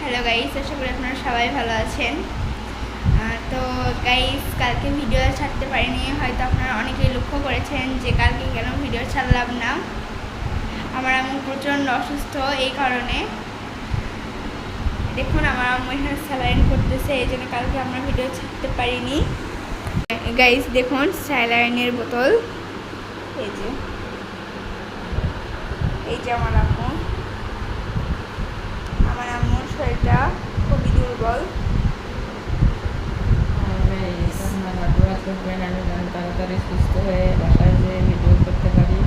Hello guys, আশা করি আপনারা সবাই ভালো আছেন। তো গাইস, কালকে ভিডিও ছাড়তে পারিনি, হয়তো আপনারা অনেকেই লক্ষ্য করেছেন যে কালকে কেন ভিডিও ছাড়লাম না। আমার আম্মু প্রচণ্ড অসুস্থ, এই কারণে দেখুন আমার আম্মু এখানে স্যালাইন করতেছে, এই জন্য কালকে আমরা ভিডিও ছাড়তে পারিনি। গাইস দেখুন স্যালাইনের বোতল, এই যে আমার আম্মুর শরীরটা খুবই দুর্বল। করবেন, আমি যেন তাড়াতাড়ি সুস্থ হয়ে বাসায় যেয়ে ভিডিও করতে পারি।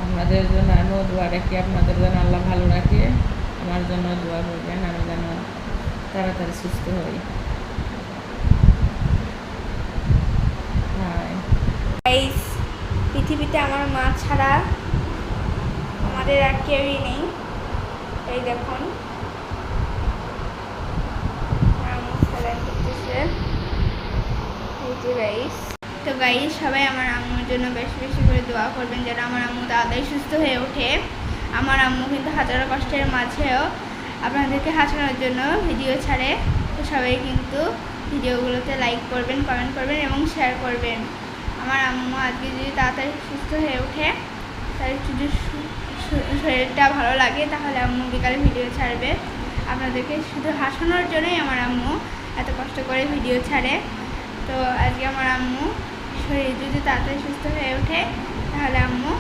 আপনাদের জন্য আমিও দোয়া রাখি, আপনাদের যেন আল্লাহ ভালো রাখে। আমার জন্য দোয়া করবেন, আমি যেন তাড়াতাড়ি সুস্থ হই। গাইস, পৃথিবীতে আমার মা ছাড়া আমাদের আর কেউই নেই। এই দেখুন তো গাইস, সবাই আমার আম্মুর জন্য বেশি বেশি করে দোয়া করবেন যেন আমার আম্মু তাড়াতাড়ি সুস্থ হয়ে ওঠে। আমার আম্মু কিন্তু হাজারো কষ্টের মাঝেও আপনাদেরকে হাসানোর জন্য ভিডিও ছাড়ে। তো সবাই কিন্তু ভিডিওগুলোতে লাইক করবেন, কমেন্ট করবেন এবং শেয়ার করবেন। আমার আম্মু আজকে যদি তাড়াতাড়ি সুস্থ হয়ে ওঠে, তার যদি শরীরটা ভালো লাগে, তাহলে আম্মু বিকালে ভিডিও ছাড়বে। আপনাদেরকে শুধু হাসানোর জন্যই আমার আম্মু এত কষ্ট করে ভিডিও ছাড়ে। তো আজকে আমার আম্মু শরীর যদি তাড়াতাড়ি সুস্থ হয়ে ওঠে, তাহলে আম্মু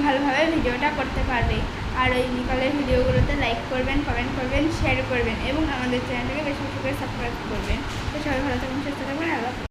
ভালোভাবে ভিডিওটা করতে পারবে। আর ওই বিকালের ভিডিওগুলোতে লাইক করবেন, কমেন্ট করবেন, শেয়ার করবেন এবং আমাদের চ্যানেলটাকে বেশি বেশি করে সাবস্ক্রাইব করবেন। তো সবাই ভালো থাকবেন, সুস্থ থাকবেন। আল্লাহ।